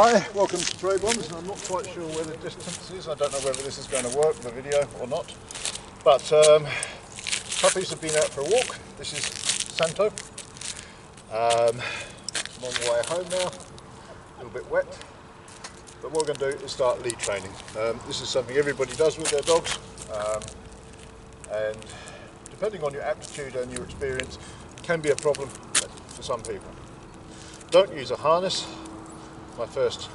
Hi, welcome to Trade Ones. I'm not quite sure where the distance is. I don't know whether this is going to work, the video, or not. But puppies have been out for a walk. This is Santo. I'm on the way home now, a little bit wet. But what we're going to do is start lead training. This is something everybody does with their dogs. And depending on your aptitude and your experience, it can be a problem for some people. Don't use a harness. My first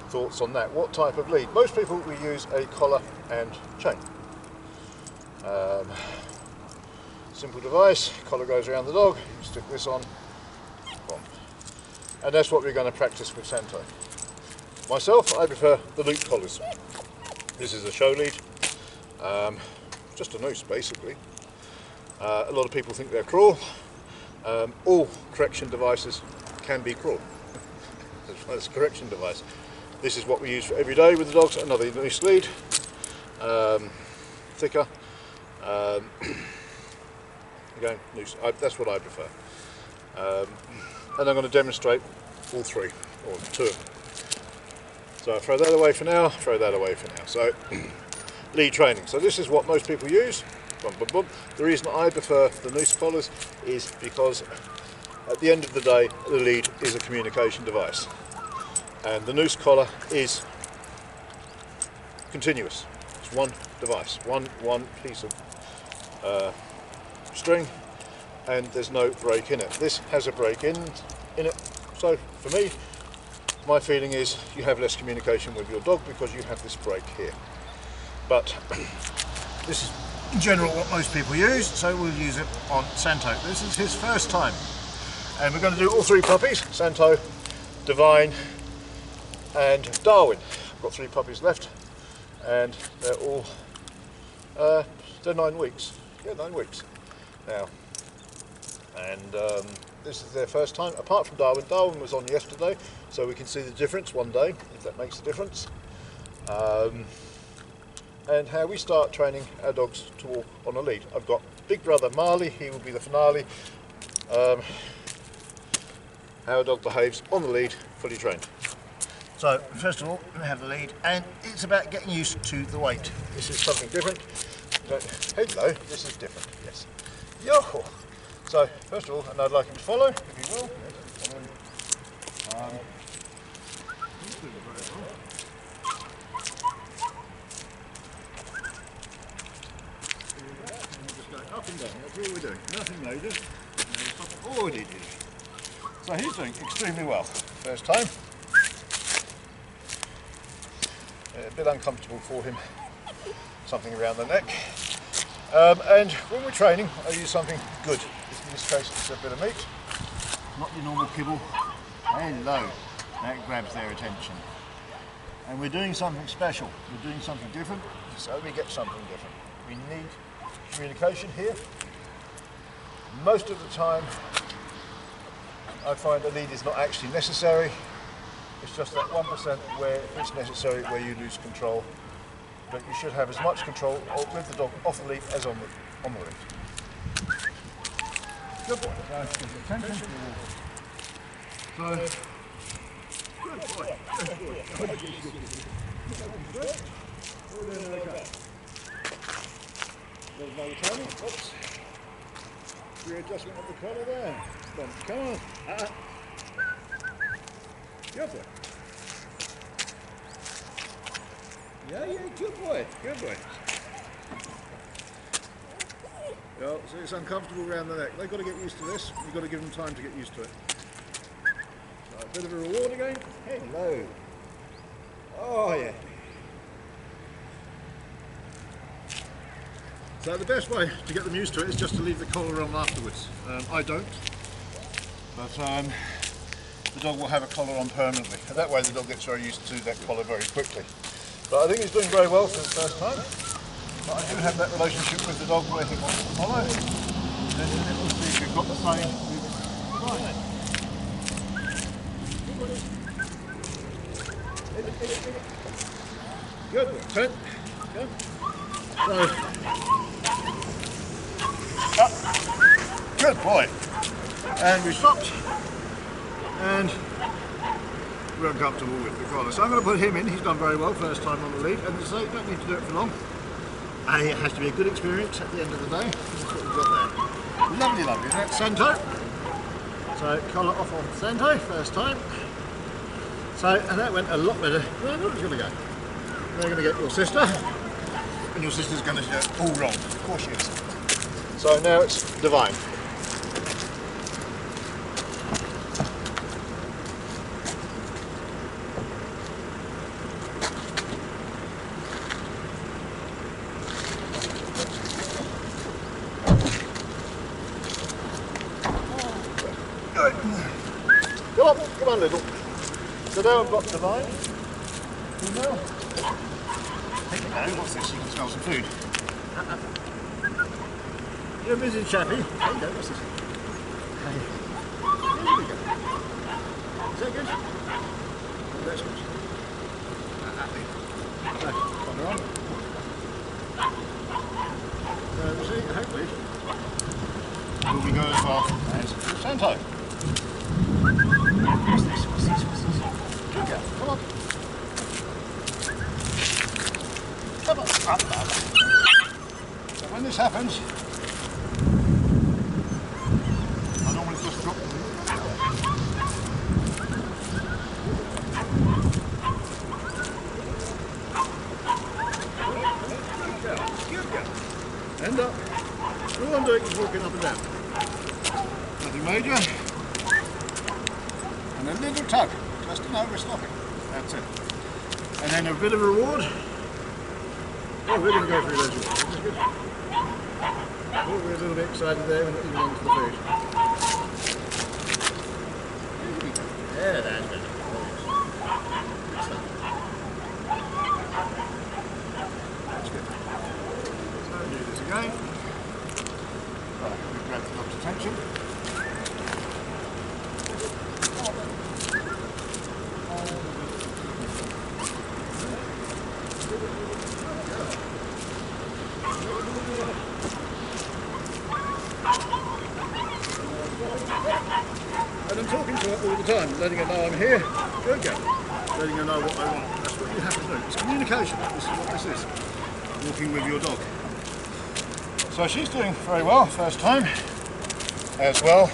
thoughts on that. What type of lead? Most people will use a collar and chain. Simple device, collar goes around the dog, you stick this on, boom. And that's what we're going to practice with Santo. Myself, I prefer the loop collars. This is a show lead, just a noose basically. A lot of people think they're cruel. All correction devices can be cruel. That's a correction device. This is what we use for every day with the dogs. Another noose lead, thicker. Again, noose. That's what I prefer. And I'm going to demonstrate all three, or two of them. So I'll throw that away for now, throw that away for now. So, lead training. So this is what most people use. Boom, boom, boom. The reason I prefer the noose collars is because at the end of the day, the lead is a communication device. And the noose collar is continuous. It's one device, one piece of string, and there's no break in it. This has a break in it. So for me, my feeling is you have less communication with your dog because you have this break here. But this is in general what most people use, so we'll use it on Santo. This is his first time. And we're going to do all three puppies, Santo, Divine and Darwin. I've got three puppies left and they're all, they're 9 weeks. Yeah, 9 weeks now. And this is their first time, apart from Darwin. Darwin was on yesterday, so we can see the difference one day, if that makes a difference. And how we start training our dogs to walk on a lead. I've got big brother Marley, he will be the finale. How a dog behaves on the lead, fully trained. So first of all, we have the lead, and it's about getting used to the weight. This is something different. Hello, this is different, yes. Yo! So first of all, and I'd like him to follow, if he will. Just going up and down, that's all we're doing. Nothing major. Oh, it is. So he's doing extremely well. First time. A bit uncomfortable for him. Something around the neck. And when we're training, I use something good. In this case, it's a bit of meat. Not your normal kibble. Hello. That grabs their attention. And we're doing something special. We're doing something different, so we get something different. We need communication here. Most of the time, I find a lead is not actually necessary. It's just that 1% where it's necessary, where you lose control. But you should have as much control with the dog off the lead as on the lead. Good boy. Attention. So, good boy. There's no timing. Oops. Readjustment of the collar there. Come on. Good boy. Yeah, good boy. Good boy. Well, so it's uncomfortable around the neck. They've got to get used to this. You've got to give them time to get used to it. So a bit of a reward again. Hello. Oh, yeah. So the best way to get them used to it is just to leave the collar on afterwards. I don't, but the dog will have a collar on permanently. And that way the dog gets very used to that collar very quickly. But I think he's doing very well for the first time. But I do have that relationship with the dog where he wants to follow. Then we'll see if we've got the same moving. Good, turn. Good. So, good boy. And we stopped. And real comfortable with the collar. So I'm going to put him in. He's done very well first time on the lead, and so you don't need to do it for long. And it has to be a good experience at the end of the day. That's what we've got there. Lovely, lovely. That's Santo. So collar off on Santo first time. So, and that went a lot better. Where was it going to go? They're going to get your sister, and your sister's going to do it all wrong. Of course she is. So now it's Divine. Come on, little. So now I've got Divine. Female. Take it now. What's this? You can smell some food. You're a busy chappy. There you go. What's this? Hey. There we go. Is that good? Oh, that's good. No, come on. So we'll see. Hopefully, will we go as far as Santo? What's this? What's this? What's this? Good girl. Come on. Come on. Up, up. So when this happens, I normally just drop them. Good girl. End up. All I'm doing is walking up and down. Nothing major. And a little tug, just to know we're stopping. That's it. And then a bit of reward. Oh, we're going to go through those rewards. This is good. Oh, we're a little bit excited there. We're not even on to the food. Yeah, that's better. Good stuff. That's good. So do this again. Right, we grab the dog's attention. And I'm talking to her all the time, letting her know I'm here. Good girl. Letting her know what I want. That's what you have to do. It's communication. This is what this is. Walking with your dog. So she's doing very well, first time as well.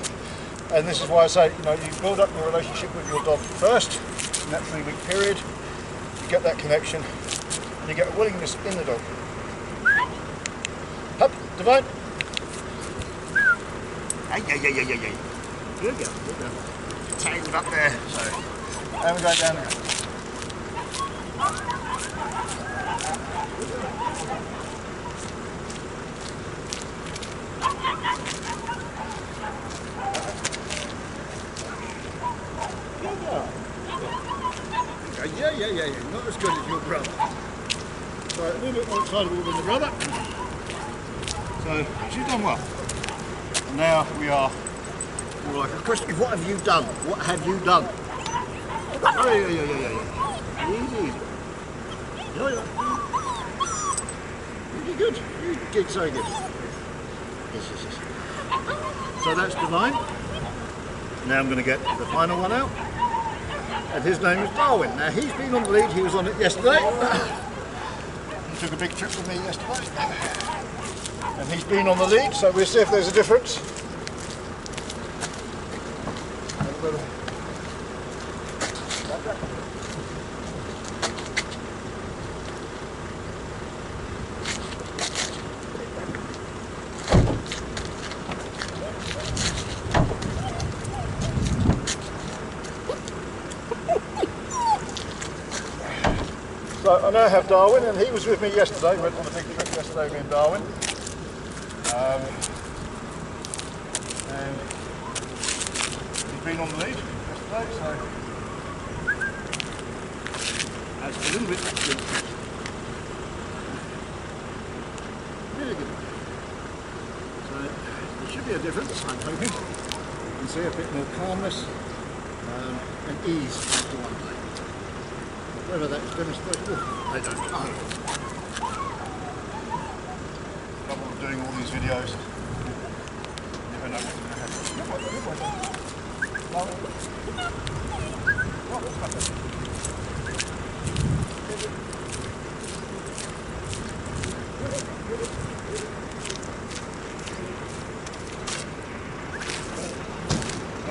And this is why I say, you know, you build up your relationship with your dog first in that 3-week period. You get that connection and you get a willingness in the dog. Hup, Divine. Hey, yeah. Good girl, good girl. Tangled up there. So, and we go down there. Good girl. Yeah. Not as good as your brother. So, a little bit more excitable than the brother. So, she's done well. And now we are more like a question. What have you done? What have you done? Oh, yeah. Easy. Yeah. You did good. You did so good. Yes. So that's Divine. Now I'm going to get the final one out. And his name is Darwin. Now he's been on the lead. He was on it yesterday. He took a big trip with me yesterday. And he's been on the lead, so we'll see if there's a difference. So I now have Darwin, and he was with me yesterday. We went on a big trip yesterday, me and Darwin. And he's been on the lead yesterday, so that's a little bit good. Really good. So there should be a difference, I'm hoping. You can see a bit more calmness and ease after one day. Whether that's demonstrable, I don't know. Trouble of doing all these videos. Never know what's going to happen. And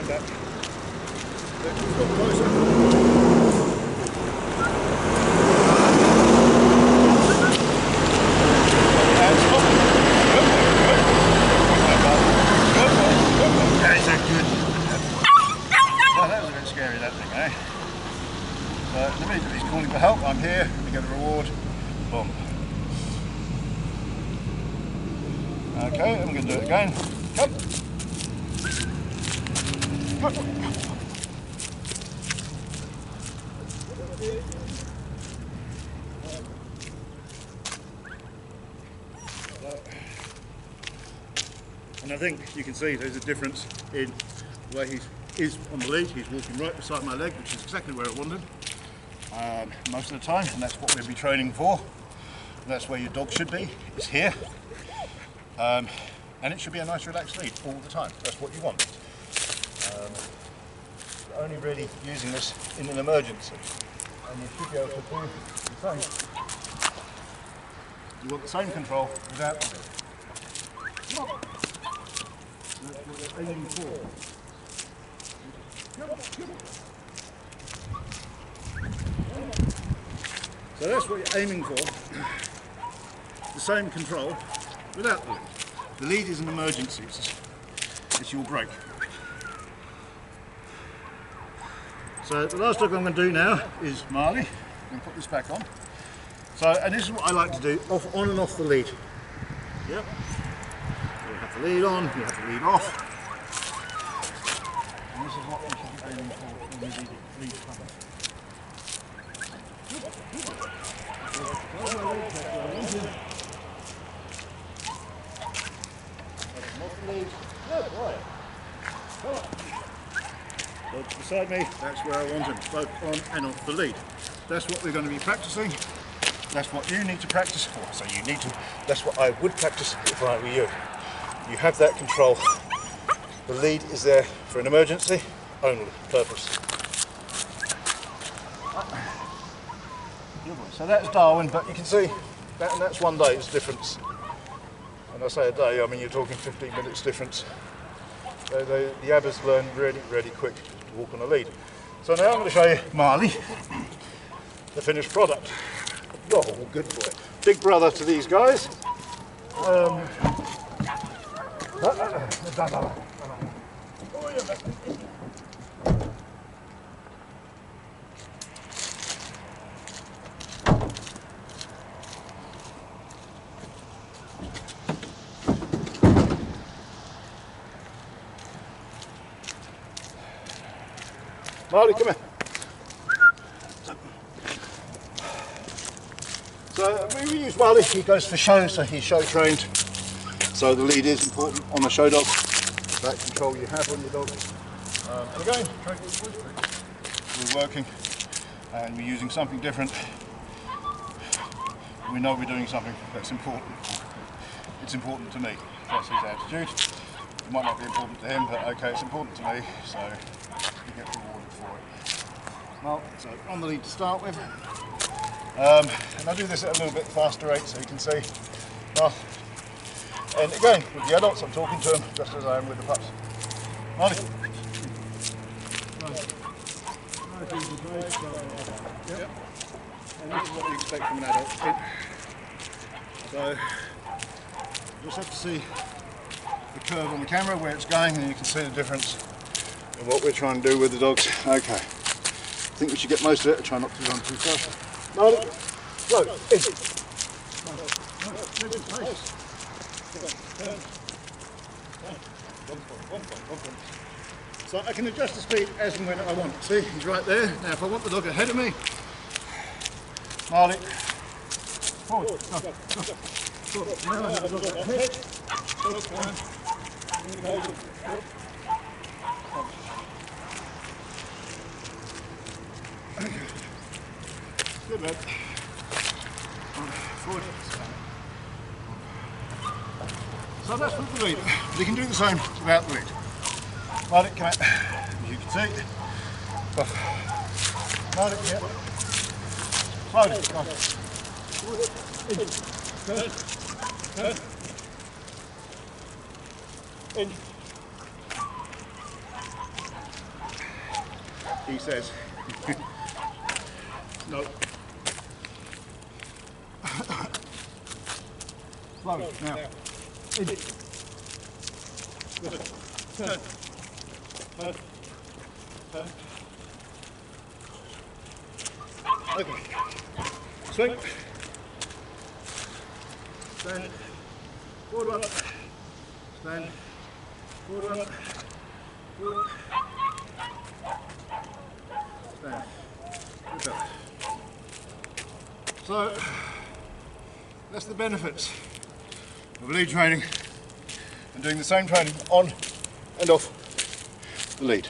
back. Let's go closer. Scary, that thing, eh? So the minute that he's calling for help, I'm here, we get a reward, boom. Okay, I'm going to do it again. Come. Good. And I think you can see there's a difference in the way he is on the lead. He's walking right beside my leg, which is exactly where I wanted most of the time, and that's what we'll be training for. And that's where your dog should be, is here. And it should be a nice relaxed lead all the time. That's what you want. You're only really using this in an emergency. And you should be able to do the same. You want the same control without the lead. Come on. That's what you're aiming for. So that's what you're aiming for, the same control without the lead. The lead is an emergency, it's your brake. So the last dog I'm going to do now is Marley. I'm going to put this back on. So, and this is what I like to do, on and off the lead. Yep. So you have the lead on, you have the lead off. And this is what we should be aiming for when we lead coming. So beside me, that's where I want him, both on and off the lead. That's what we're going to be practicing. That's what you need to practice for. So you need to, that's what I would practice if I were you. You have that control. The lead is there for an emergency only purpose. So that's Darwin, but you can see that's 1 day's difference. And I say a day, I mean you're talking 15 minutes difference. The Abbas learn really, really quick to walk on a lead. So now I'm going to show you Marley, the finished product. Oh, good boy. Big brother to these guys. Marley, come here. So we use Marley, he goes for show, so he's show trained. So the lead is important on a show dog, that control you have on your dog. And again, we're working and we're using something different. We know we're doing something that's important. It's important to me, that's his attitude. It might not be important to him, but okay, it's important to me, so you get rewarded for it. Well, so on the lead to start with. And I do this at a little bit faster rate so you can see. Well, and again, with the adults I'm talking to them just as I am with the pups. Marley. Yep. And this is what we expect from an adult. So, you just have to see the curve on the camera where it's going and you can see the difference in what we're trying to do with the dogs. Okay. I think we should get most of it. Try not to run too fast. Marley, go, in. So I can adjust the speed as and when I want. See, he's right there. Now if I want the dog ahead of me, Marley, forward, go. Now I have the dog ahead. Good lad. Forward. So that's with the lead. But you can do the same without the lead. Marley, come out. As you can see, off. Slowly, yeah. Slowly, go. Turn. In. He says. No. Slowly, now. In. Good. Turn. Turn. Turn. Okay. Swing. Stand. Forward one. Stand. Forward one. Forward. Stand. Good job. So, that's the benefits of lead training and doing the same training on and off the lead.